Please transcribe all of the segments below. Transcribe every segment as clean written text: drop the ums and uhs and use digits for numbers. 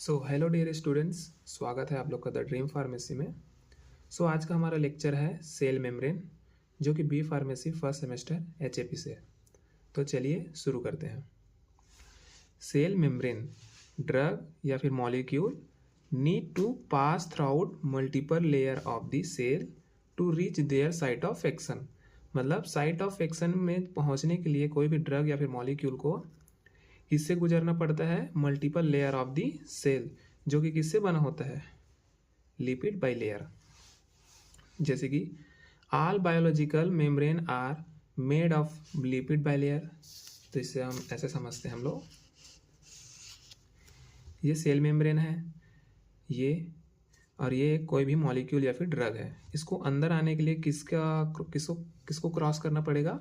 Hello dear students, स्वागत है आप लोग का द ड्रीम फार्मेसी में। आज का हमारा लेक्चर है सेल मेम्ब्रेन, जो कि B pharmacy first semester HAP से है। तो चलिए शुरू करते हैं। सेल मेम्ब्रेन ड्रग या फिर molecule need to pass throughout multiple layer of the cell to reach their site of action. मतलब साइट ऑफ एक्शन में पहुंचने के लिए कोई भी ड्रग या फिर मॉलिक्यूल को इससे गुजरना पड़ता है multiple layer of the cell, जो कि किससे बना होता है? Lipid bilayer. जैसे कि all biological membrane are made of lipid bilayer. तो इससे हम ऐसे समझते हैं हम लोग, ये सेल मेम्ब्रेन है ये, और ये कोई भी मॉलिक्यूल या फिर ड्रग है। इसको अंदर आने के लिए किसको क्रॉस करना पड़ेगा?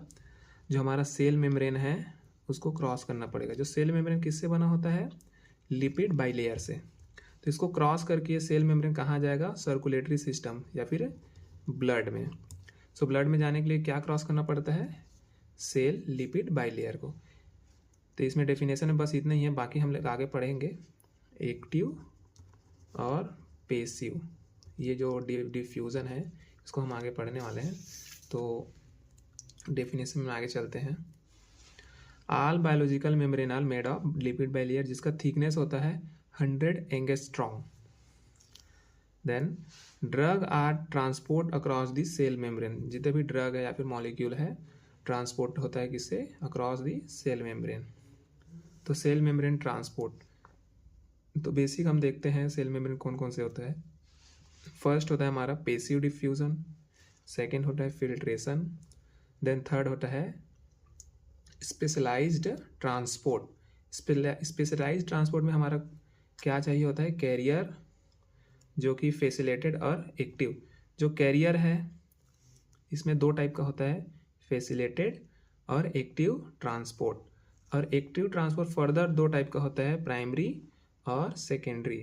जो हमारा सेल मेम्ब्रेन है उसको क्रॉस करना पड़ेगा। जो सेल मेम्ब्रेन किससे बना होता है? लिपिड बाई लेयर से। तो इसको क्रॉस करके ये सेल मेम्ब्रेन कहाँ जाएगा? सर्कुलेटरी सिस्टम या फिर ब्लड में। ब्लड में जाने के लिए क्या क्रॉस करना पड़ता है? सेल लिपिड बाई लेयर को। तो इसमें डेफिनेशन में बस इतना ही है, बाकी हम लोग आगे पढ़ेंगे। एक्टिव और पेसिव, ये जो डिफ्यूज़न है इसको हम आगे पढ़ने वाले हैं। तो डेफिनेशन में आगे चलते हैं। All biological membrane are made of lipid bilayer, जिसका थिकनेस होता है 100 angstrom. Then drug are transport across the cell membrane. जितने भी ड्रग है या फिर मॉलिक्यूल है, ट्रांसपोर्ट होता है किससे? Across the cell membrane. तो सेल मेम्ब्रेन ट्रांसपोर्ट, तो बेसिक हम देखते हैं सेल मेम्ब्रेन कौन कौन से होता है। फर्स्ट होता है हमारा पेसिव डिफ्यूजन, सेकेंड होता है फिल्ट्रेशन, देन थर्ड होता है स्पेशलाइज्ड ट्रांसपोर्ट। स्पेशलाइज्ड ट्रांसपोर्ट में हमारा क्या चाहिए होता है? कैरियर, जो कि फैसिलिटेटेड और एक्टिव। जो कैरियर है इसमें दो टाइप का होता है, फैसिलिटेटेड और एक्टिव ट्रांसपोर्ट। और एक्टिव ट्रांसपोर्ट फर्दर दो टाइप का होता है, प्राइमरी और सेकेंडरी,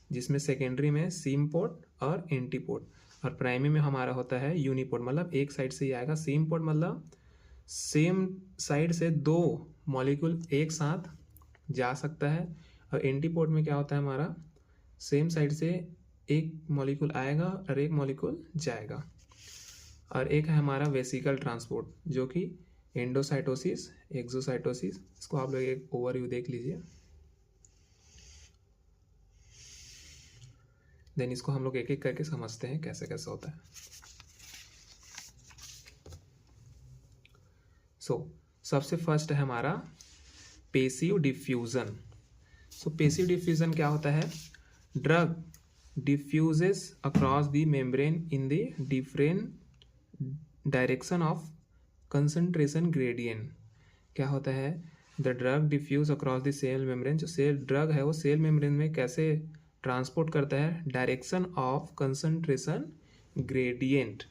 जिसमें सेकेंडरी में सीम पोर्ट और एंटी पोर्ट, और प्राइमरी में हमारा होता है यूनिपोर्ट। मतलब एक साइड से ही आएगा। सीम पोर्ट मतलब सेम साइड से दो मॉलिक्यूल एक साथ जा सकता है, और एंटीपोर्ट में क्या होता है हमारा? सेम साइड से एक मॉलिक्यूल आएगा और एक मॉलिक्यूल जाएगा। और एक है हमारा वेसिकल ट्रांसपोर्ट, जो कि एंडोसाइटोसिस, एक्सोसाइटोसिस। इसको आप लोग एक ओवरव्यू देख लीजिए। देन इसको हम लोग एक एक करके समझते हैं कैसे कैसे होता है। सबसे फर्स्ट है हमारा पेसिव डिफ्यूजन। पेसिव डिफ्यूजन क्या होता है? Drug diffuses across the membrane in the different direction of concentration gradient. क्या होता है? The drug diffuse across the cell membrane. जो सेल ड्रग है वो सेल मेम्ब्रेन में कैसे ट्रांसपोर्ट करता है? Direction of concentration gradient.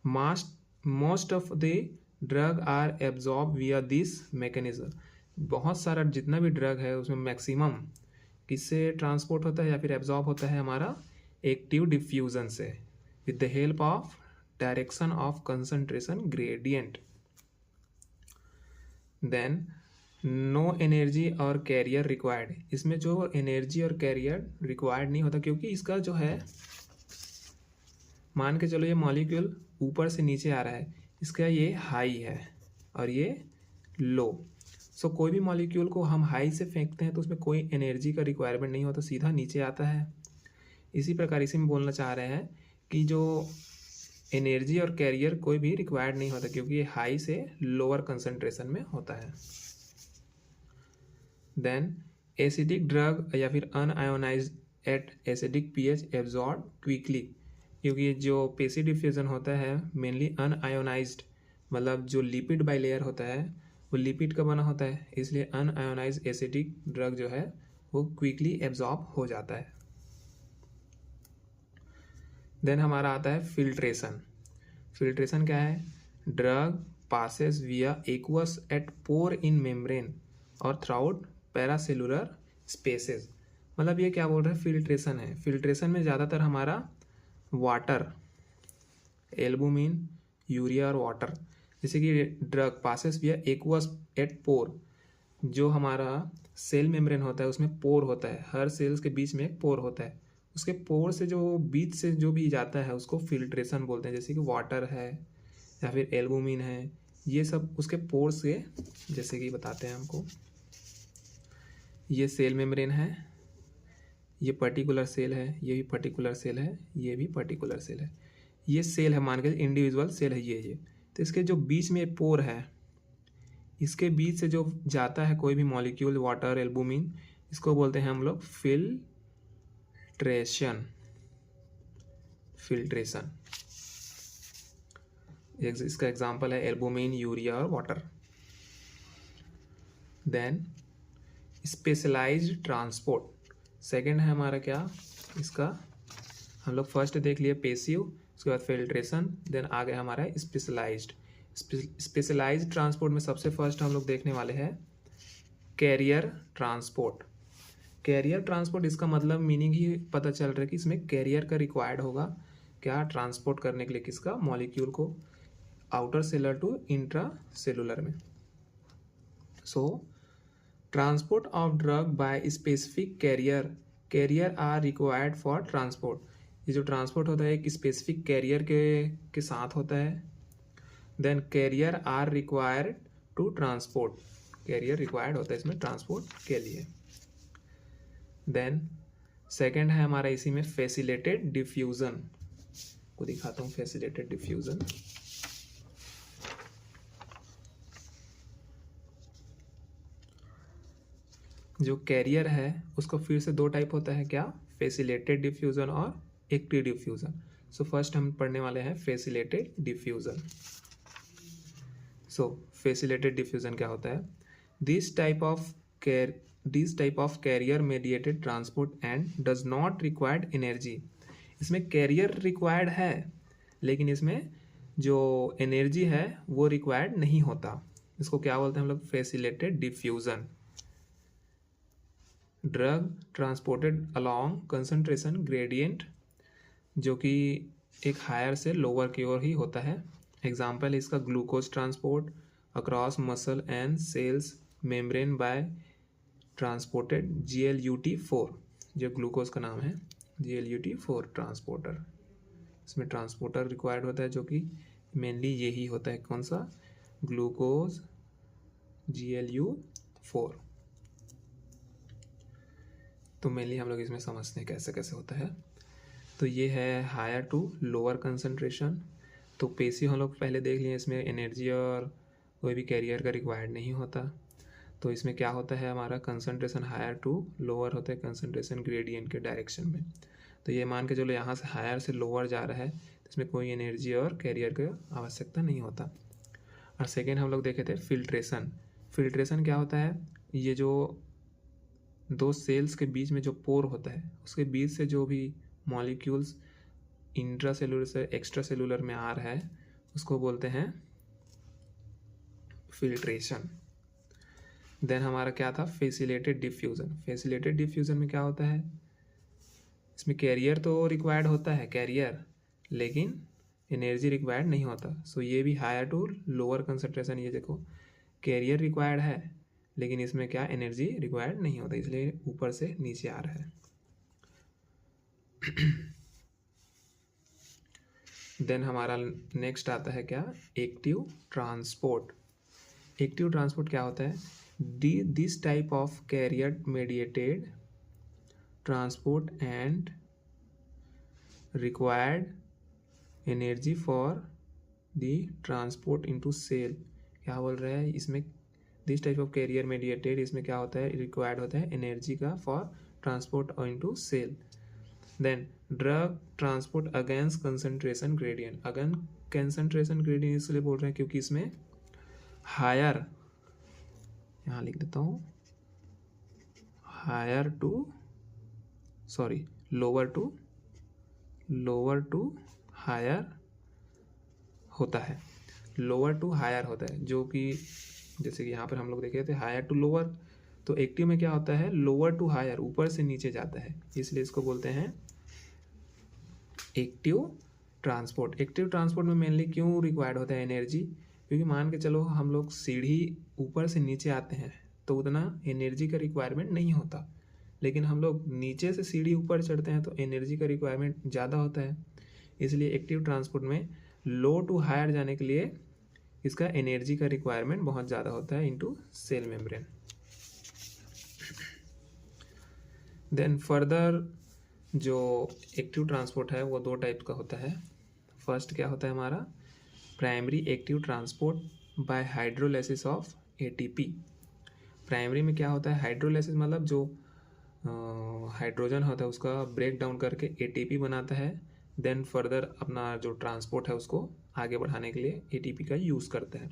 Most of the drug are absorb via this mechanism. बहुत सारा जितना भी ड्रग है उसमें मैक्सिमम किससे ट्रांसपोर्ट होता है या फिर एब्जॉर्ब होता है? हमारा एक्टिव डिफ्यूजन से, with the help of direction of concentration gradient. Then no energy और कैरियर रिक्वायर्ड। इसमें जो एनर्जी और कैरियर रिक्वायर्ड नहीं होता, क्योंकि इसका जो है, मान के चलो ये मॉलिक्यूल ऊपर से नीचे आ रहा है, इसका ये हाई है और ये लो। कोई भी मॉलिक्यूल को हम हाई से फेंकते हैं तो उसमें कोई एनर्जी का रिक्वायरमेंट नहीं होता, सीधा नीचे आता है। इसी प्रकार इसी में बोलना चाह रहे हैं कि जो एनर्जी और कैरियर कोई भी रिक्वायर्ड नहीं होता, क्योंकि ये हाई से लोअर कंसंट्रेशन में होता है। देन एसिडिक ड्रग या फिर unionized at acidic pH absorb quickly. क्योंकि ये जो पेसिव डिफ्यूजन होता है मेनली अनआयोनाइज्ड, मतलब जो लिपिड बाई लेयर होता है वो लिपिड का बना होता है, इसलिए अनआयोनाइज्ड एसिडिक ड्रग जो है वो क्विकली एब्जॉर्ब हो जाता है। देन हमारा आता है फिल्ट्रेशन। फिल्ट्रेशन क्या है? ड्रग पासेस विया एक्वस एट पोर इन मेम्ब्रेन और थ्राउट पैरासेलुलर स्पेसेस। मतलब ये क्या बोल रहे हैं? फिल्ट्रेशन है। फिल्ट्रेशन में ज़्यादातर हमारा वाटर, एल्बुमिन, यूरिया और वाटर, जैसे कि ड्रग पासेस विया एक्वस एट पोर, जो हमारा सेल मेम्ब्रेन होता है उसमें पोर होता है, हर सेल्स के बीच में एक पोर होता है, उसके पोर से जो बीच से जो भी जाता है उसको फिल्ट्रेशन बोलते हैं। जैसे कि वाटर है या फिर एल्बुमिन है, ये सब उसके पोर से, जैसे कि बताते हैं हमको, ये सेल मेम्ब्रेन है, ये पर्टिकुलर सेल है, ये भी पर्टिकुलर सेल है, ये भी पर्टिकुलर सेल है, ये सेल है, मान के इंडिविजुअल सेल है ये। तो इसके जो बीच में पोर है, इसके बीच से जो जाता है कोई भी मॉलिक्यूल, वाटर, एल्बुमिन, इसको बोलते हैं हम लोग फिल्ट्रेशन। फिल्ट्रेशन इसका एग्जांपल है एल्बुमिन, यूरिया और water. Then specialized transport, second है हमारा क्या, इसका हम लोग फर्स्ट देख लिए पेसिव, उसके बाद फिल्ट्रेशन, देन आ गया हमारा स्पेशलाइज्ड। स्पेशलाइज्ड ट्रांसपोर्ट में सबसे फर्स्ट हम लोग देखने वाले हैं कैरियर ट्रांसपोर्ट। कैरियर ट्रांसपोर्ट, इसका मतलब मीनिंग ही पता चल रहा है कि इसमें कैरियर का रिक्वायर्ड होगा, क्या ट्रांसपोर्ट करने के लिए, किसका, मॉलिक्यूल को outer cellular to intra cellular में। So transport of drug by specific carrier are required for transport. ये जो ट्रांसपोर्ट होता है एक स्पेसिफिक कैरियर के साथ होता है। Then carrier are required to transport, carrier required होता है इसमें ट्रांसपोर्ट के लिए। देन सेकंड है हमारा इसी में फैसिलिटेटेड डिफ्यूजन, को दिखाता हूँ फैसिलिटेटेड डिफ्यूजन। जो कैरियर है उसको फिर से दो टाइप होता है, क्या, फैसिलिटेटेड डिफ्यूजन और एक्टिव डिफ्यूजन। सो फर्स्ट हम पढ़ने वाले हैं facilitated diffusion. So facilitated diffusion क्या होता है, this type of carrier mediated transport and does not required energy. इसमें कैरियर रिक्वायर्ड है लेकिन इसमें जो एनर्जी है वो रिक्वायर्ड नहीं होता, इसको क्या बोलते हैं हम लोग, facilitated diffusion. Drug transported along concentration gradient, जो कि एक हायर से लोअर की ओर ही होता है। एग्जाम्पल है इसका glucose transport across muscle and cells membrane by transported GLUT4, जो ग्लूकोज का नाम है GLUT4 ट्रांसपोर्टर। इसमें ट्रांसपोर्टर रिक्वायर्ड होता है जो कि मेनली यही होता है, कौन सा, ग्लूकोज GLU4। तो मेनली हम लोग इसमें समझते हैं कैसे कैसे होता है। तो ये है हायर टू लोअर कंसंट्रेशन। तो पेसिव हम लोग पहले देख लिए, इसमें एनर्जी और कोई भी कैरियर का रिक्वायर्ड नहीं होता। तो इसमें क्या होता है, हमारा कंसंट्रेशन हायर टू लोअर होता है कंसंट्रेशन ग्रेडियंट के डायरेक्शन में। तो ये मान के चलो यहाँ से हायर से लोअर जा रहा है, तो इसमें कोई एनर्जी और कैरियर की आवश्यकता नहीं होता। और सेकेंड हम लोग देखे थे फिल्ट्रेशन। फिल्ट्रेशन क्या होता है, ये जो दो सेल्स के बीच में जो पोर होता है उसके बीच से जो भी मॉलिक्यूल्स इंट्रा सेलुलर से एक्स्ट्रा सेलुलर में आ रहा है उसको बोलते हैं फिल्ट्रेशन। देन हमारा क्या था, फैसिलिटेटेड डिफ्यूजन। फैसिलिटेटेड डिफ्यूजन में क्या होता है, इसमें कैरियर तो रिक्वायर्ड होता है, कैरियर, लेकिन एनर्जी रिक्वायर्ड नहीं होता। सो ये भी हायर टू लोअर कंसंट्रेशन, ये देखो कैरियर रिक्वायर्ड है लेकिन इसमें क्या, एनर्जी रिक्वायर्ड नहीं होता, इसलिए ऊपर से नीचे आ रहा है। देन हमारा नेक्स्ट आता है क्या, एक्टिव ट्रांसपोर्ट। एक्टिव ट्रांसपोर्ट क्या होता है, this type of carrier mediated transport and required energy for the transport into cell. क्या बोल रहा है इसमें, this type of carrier mediated, इसमें क्या होता है, रिक्वायर्ड होता है एनर्जी का for transport into cell. Then drug transport against concentration gradient. Again concentration gradient इसलिए बोल रहे हैं क्योंकि इसमें हायर, यहाँ लिख देता हूँ, higher to sorry lower to higher होता है, लोअर टू हायर होता है, जो कि जैसे कि यहाँ पर हम लोग देखे थे हायर टू लोअर, तो एक्टिव में क्या होता है, लोअर टू हायर, ऊपर से नीचे जाता है, इसलिए इसको बोलते हैं एक्टिव ट्रांसपोर्ट। एक्टिव ट्रांसपोर्ट में मेनली क्यों रिक्वायर्ड होता है एनर्जी, क्योंकि मान के चलो हम लोग सीढ़ी ऊपर से नीचे आते हैं तो उतना एनर्जी का रिक्वायरमेंट नहीं होता, लेकिन हम लोग नीचे से सीढ़ी ऊपर चढ़ते हैं तो एनर्जी का रिक्वायरमेंट ज़्यादा होता है। इसलिए एक्टिव ट्रांसपोर्ट में लो टू हायर जाने के लिए इसका एनर्जी का रिक्वायरमेंट बहुत ज़्यादा होता है into cell membrane. Then further जो एक्टिव ट्रांसपोर्ट है वो दो टाइप का होता है। फर्स्ट क्या होता है हमारा, primary active transport bye hydrolysis of ATP. Primary में क्या होता है, हाइड्रोलाइसिस मतलब जो हाइड्रोजन होता है उसका ब्रेक डाउन करके एटीपी बनाता है। देन फर्दर अपना जो ट्रांसपोर्ट है उसको आगे बढ़ाने के लिए एटीपी का यूज़ करते हैं।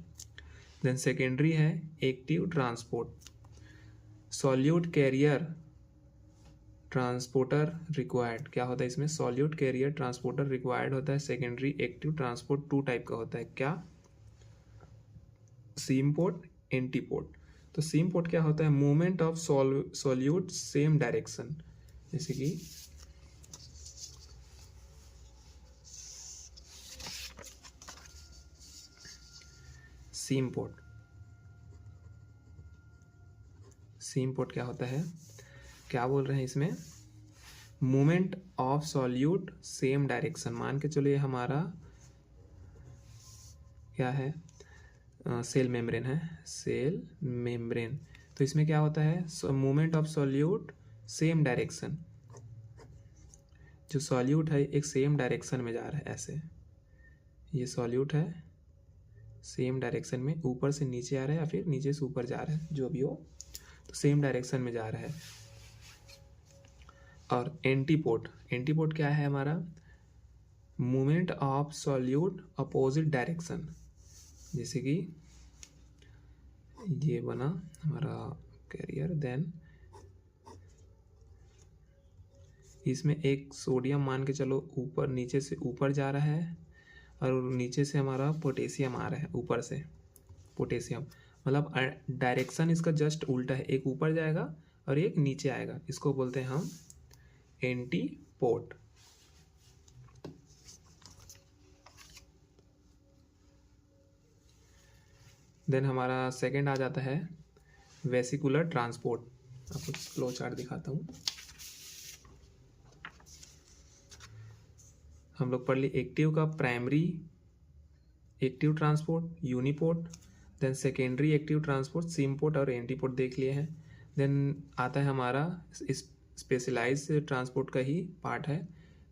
देन सेकेंडरी है active transport, solute carrier transporter required. क्या होता है इसमें, सॉल्यूट कैरियर ट्रांसपोर्टर रिक्वायर्ड होता है। Secondary active transport two type का होता है, क्या, सीम पोर्ट, एंटी पोर्ट। तो सीम पोर्ट क्या होता है, movement of solute same direction, जैसे कि सीम पोर्ट। सीम पोर्ट क्या होता है, क्या बोल रहे हैं इसमें, movement of solute same direction. मान के चलो ये हमारा क्या है, सेल मेम्ब्रेन है, सेल मेम्ब्रेन। तो इसमें क्या होता है, movement of solute same direction. जो सॉल्यूट है एक सेम डायरेक्शन में जा रहा है, ऐसे ये सॉल्यूट है सेम डायरेक्शन में, ऊपर से नीचे आ रहा है या फिर नीचे से ऊपर जा रहा है, जो भी हो, तो सेम डायरेक्शन में जा रहा है। और एंटीपोर्ट, एंटीपोर्ट क्या है हमारा, movement of solute opposite direction. जैसे कि ये बना हमारा कैरियर, देन इसमें एक सोडियम मान के चलो ऊपर, नीचे से ऊपर जा रहा है, और नीचे से हमारा पोटेशियम आ रहा है, ऊपर से पोटेशियम, मतलब डायरेक्शन इसका जस्ट उल्टा है, एक ऊपर जाएगा और एक नीचे आएगा। इसको बोलते हैं हम एंटी पोर्ट। देन हमारा सेकंड आ जाता है वेसिकुलर ट्रांसपोर्ट। आपको फ्लो चार्ट दिखाता हूँ। हम लोग पढ़ ली एक्टिव का primary active transport uniport, then secondary active transport symport और एंटीपोर्ट देख लिए हैं। देन आता है हमारा स्पेशलाइज ट्रांसपोर्ट का ही पार्ट है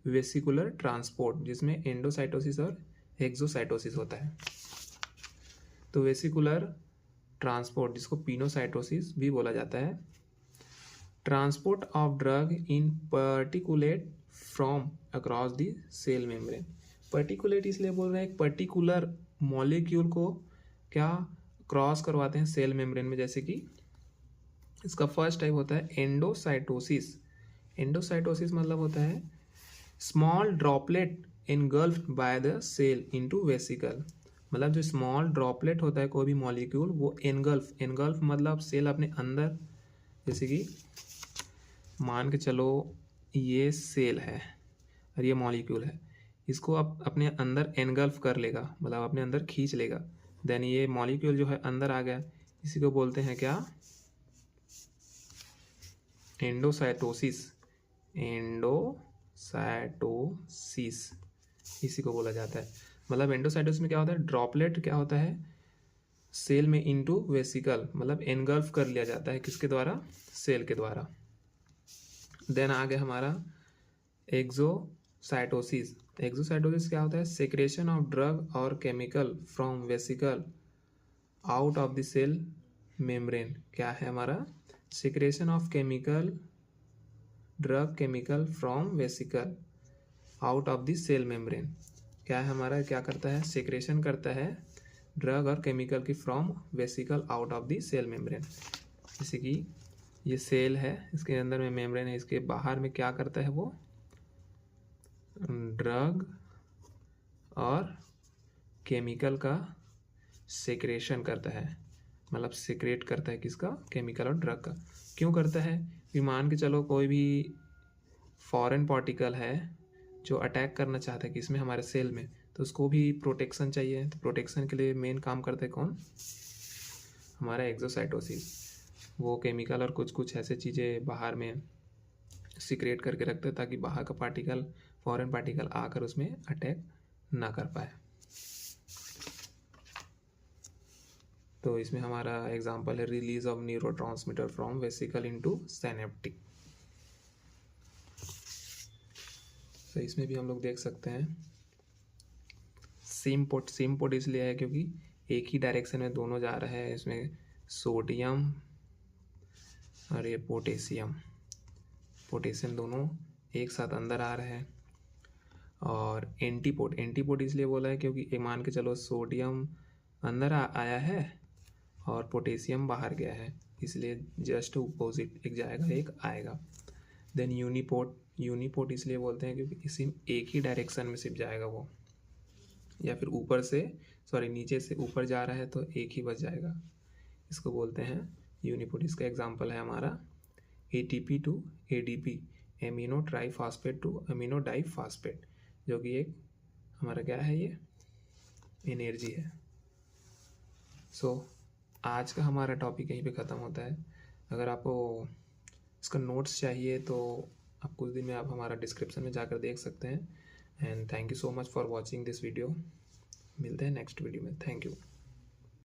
वेसिकुलर ट्रांसपोर्ट, जिसमें एंडोसाइटोसिस और एक्सोसाइटोसिस होता है। तो वेसिकुलर ट्रांसपोर्ट, जिसको पिनोसाइटोसिस भी बोला जाता है, transport of drug in particulate from across the cell membrane. Particulate इसलिए बोल रहे हैं, एक पर्टिकुलर मॉलिक्यूल को क्या क्रॉस करवाते हैं सेल मेम्ब्रेन में। जैसे कि इसका फर्स्ट टाइप होता है एंडोसाइटोसिस। एंडोसाइटोसिस मतलब होता है small droplet engulfed by the cell into vesicle. मतलब जो स्मॉल ड्रॉपलेट होता है कोई भी मॉलिक्यूल, वो एनगल्फ मतलब सेल अपने अंदर, जैसे कि मान के चलो ये सेल है और ये मॉलिक्यूल है, इसको आप अपने अंदर एनगल्फ कर लेगा, मतलब अपने अंदर खींच लेगा। देन ये मॉलिक्यूल जो है अंदर आ गया, इसी को बोलते हैं क्या, एंडोसाइटोसिस। एंडोसाइटोसिस इसी को बोला जाता है। मतलब एंडोसाइटोसिस में क्या होता है, ड्रॉपलेट क्या होता है सेल में इनटू वेसिकल, मतलब एनगल्फ कर लिया जाता है, किसके द्वारा, सेल के द्वारा। देन आ गया हमारा एक्सोसाइटोसिस। एक्सोसाइटोसिस क्या होता है, सेक्रेशन ऑफ ड्रग और chemical from vesicle out of the cell membrane. क्या है हमारा, secretion of drug chemical from vesicle out of the cell membrane. क्या है हमारा, क्या करता है, सेक्रेशन करता है ड्रग और केमिकल की from vesicle out of the cell membrane. जैसे कि ये सेल है, इसके अंदर में मेम्ब्रेन है, इसके बाहर में क्या करता है, वो ड्रग और केमिकल का सेक्रेशन करता है, मतलब सेक्रेट करता है किसका, केमिकल और ड्रग का। क्यों करता है, कि मान के चलो कोई भी फॉरेन पार्टिकल है जो अटैक करना चाहता है कि इसमें हमारे सेल में, तो उसको भी प्रोटेक्शन चाहिए। तो प्रोटेक्शन के लिए मेन काम करता है कौन, हमारा एक्सोसाइटोसिस। वो केमिकल और कुछ कुछ ऐसे चीज़ें बाहर में सीक्रेट करके रखते हैं ताकि बाहर का पार्टिकल, फॉरेन पार्टिकल आकर उसमें अटैक ना कर पाए। तो इसमें हमारा एग्जांपल है release of neurotransmitter from vesicle into synaptic. तो इसमें भी हम लोग देख सकते हैं सेम पोर्ट इसलिए है क्योंकि एक ही डायरेक्शन में दोनों जा रहे हैं। इसमें सोडियम और ये पोटेशियम दोनों एक साथ अंदर आ रहे हैं। और एंटीपोर्ट इसलिए बोला है क्योंकि एक मान के चलो सोडियम अंदर आया है और पोटेशियम बाहर गया है, इसलिए जस्ट अपोजिट एक जाएगा एक आएगा। देन यूनिपोर्ट इसलिए बोलते हैं क्योंकि इसी एक ही डायरेक्शन में सिर्फ जाएगा वो, या फिर नीचे से ऊपर जा रहा है तो एक ही बच जाएगा, इसको बोलते हैं यूनिपोर्ट। इसका एग्जांपल है हमारा ATP to ADP, amino triphosphate to amino diphosphate, जो कि एक हमारा क्या है, ये एनर्जी है। आज का हमारा टॉपिक यहीं पे ख़त्म होता है। अगर आपको इसका नोट्स चाहिए तो आप कुछ दिन में आप हमारा डिस्क्रिप्शन में जाकर देख सकते हैं। And thank you so much for watching this video. मिलते हैं नेक्स्ट वीडियो में। Thank you.